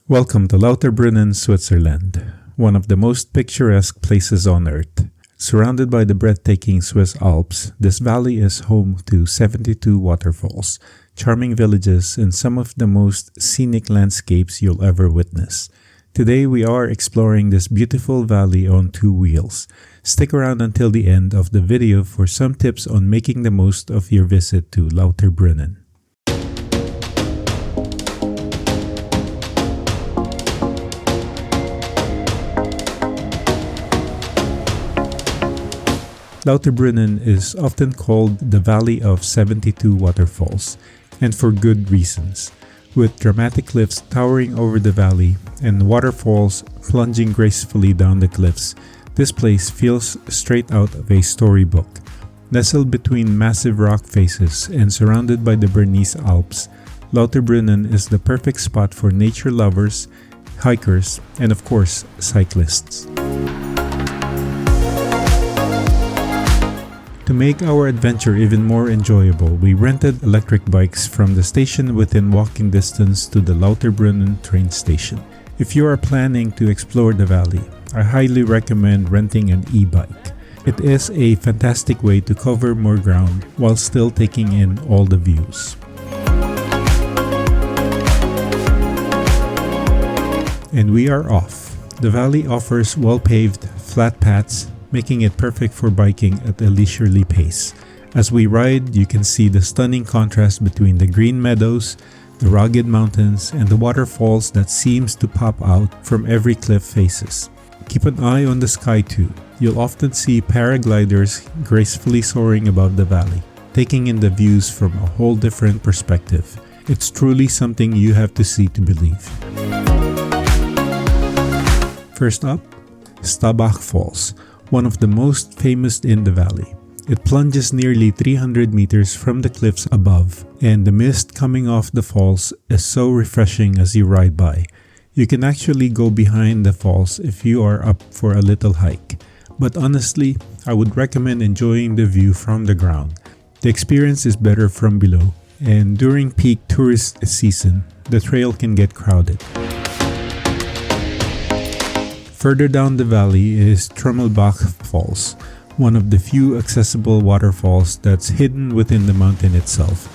Welcome to Lauterbrunnen, Switzerland, one of the most picturesque places on earth. Surrounded by the breathtaking Swiss Alps, this valley is home to 72 waterfalls, charming villages, and some of the most scenic landscapes you'll ever witness. Today we are exploring this beautiful valley on two wheels. Stick around until the end of the video for some tips on making the most of your visit to Lauterbrunnen. Lauterbrunnen is often called the Valley of 72 Waterfalls, and for good reasons. With dramatic cliffs towering over the valley and waterfalls plunging gracefully down the cliffs, this place feels straight out of a storybook. Nestled between massive rock faces and surrounded by the Bernese Alps, Lauterbrunnen is the perfect spot for nature lovers, hikers, and of course, cyclists. To make our adventure even more enjoyable, we rented electric bikes from the station within walking distance to the Lauterbrunnen train station. If you are planning to explore the valley, I highly recommend renting an e-bike. It is a fantastic way to cover more ground while still taking in all the views. And we are off. The valley offers well-paved, flat paths, making it perfect for biking at a leisurely pace. As we ride, you can see the stunning contrast between the green meadows, the rugged mountains, and the waterfalls that seems to pop out from every cliff faces. Keep an eye on the sky too. You'll often see paragliders gracefully soaring above the valley, taking in the views from a whole different perspective. It's truly something you have to see to believe. First up, Staubbach Falls, one of the most famous in the valley. It plunges nearly 300 meters from the cliffs above, and the mist coming off the falls is so refreshing as you ride by. You can actually go behind the falls if you are up for a little hike, but honestly, I would recommend enjoying the view from the ground. The experience is better from below, and during peak tourist season, the trail can get crowded. Further down the valley is Trümmelbach Falls, one of the few accessible waterfalls that's hidden within the mountain itself.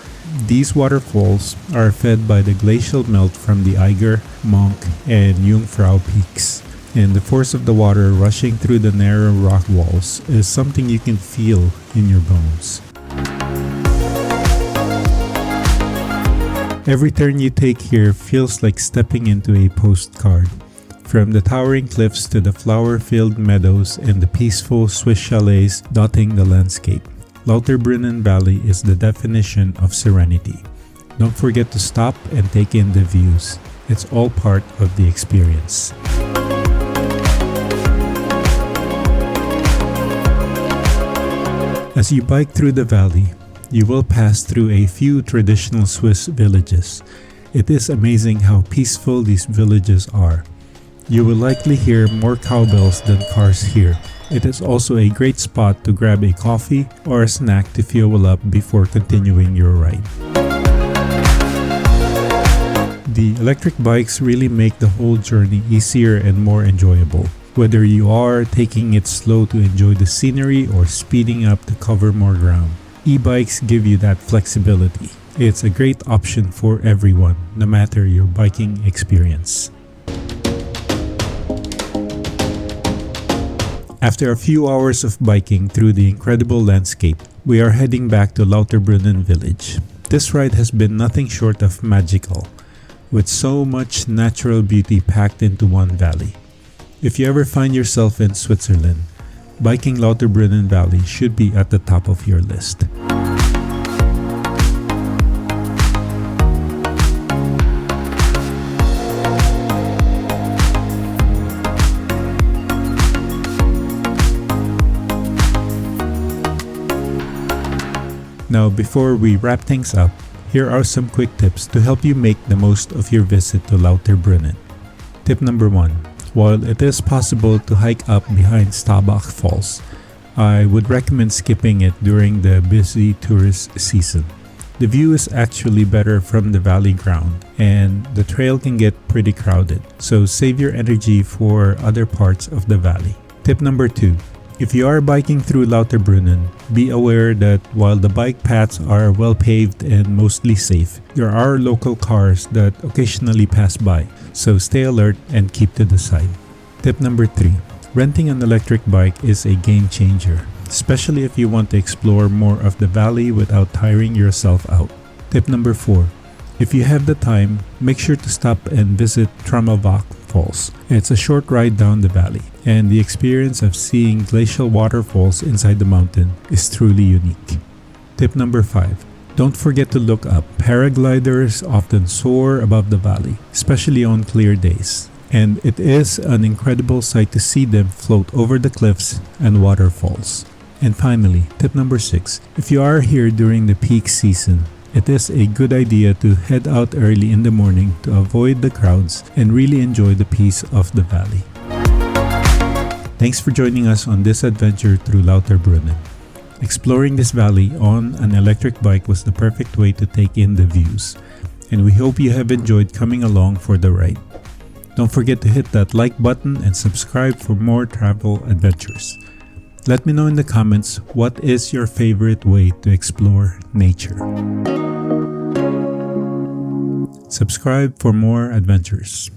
These waterfalls are fed by the glacial melt from the Eiger, Monk, and Jungfrau peaks, and the force of the water rushing through the narrow rock walls is something you can feel in your bones. Every turn you take here feels like stepping into a postcard. From the towering cliffs to the flower-filled meadows and the peaceful Swiss chalets dotting the landscape, Lauterbrunnen Valley is the definition of serenity. Don't forget to stop and take in the views. It's all part of the experience. As you bike through the valley, you will pass through a few traditional Swiss villages. It is amazing how peaceful these villages are. You will likely hear more cowbells than cars here. It is also a great spot to grab a coffee or a snack to fuel up before continuing your ride. The electric bikes really make the whole journey easier and more enjoyable. Whether you are taking it slow to enjoy the scenery or speeding up to cover more ground, e-bikes give you that flexibility. It's a great option for everyone, no matter your biking experience. After a few hours of biking through the incredible landscape, we are heading back to Lauterbrunnen village. This ride has been nothing short of magical, with so much natural beauty packed into one valley. If you ever find yourself in Switzerland, biking Lauterbrunnen Valley should be at the top of your list. Now, before we wrap things up, here are some quick tips to help you make the most of your visit to Lauterbrunnen. Tip number 1. While it is possible to hike up behind Staubbach Falls, I would recommend skipping it during the busy tourist season. The view is actually better from the valley ground, and the trail can get pretty crowded, so save your energy for other parts of the valley. Tip number 2. If you are biking through Lauterbrunnen, be aware that while the bike paths are well paved and mostly safe, there are local cars that occasionally pass by, so stay alert and keep to the side. Tip number 3. Renting an electric bike is a game changer, especially if you want to explore more of the valley without tiring yourself out. Tip number 4. If you have the time, make sure to stop and visit Trümmelbach Falls. It's a short ride down the valley, and the experience of seeing glacial waterfalls inside the mountain is truly unique. Tip number 5. Don't forget to look up. Paragliders often soar above the valley, especially on clear days, and it is an incredible sight to see them float over the cliffs and waterfalls. And finally, tip number 6. If you are here during the peak season, it is a good idea to head out early in the morning to avoid the crowds and really enjoy the peace of the valley. Thanks for joining us on this adventure through Lauterbrunnen. Exploring this valley on an electric bike was the perfect way to take in the views, and we hope you have enjoyed coming along for the ride. Don't forget to hit that like button and subscribe for more travel adventures. Let me know in the comments what is your favorite way to explore nature. Subscribe for more adventures.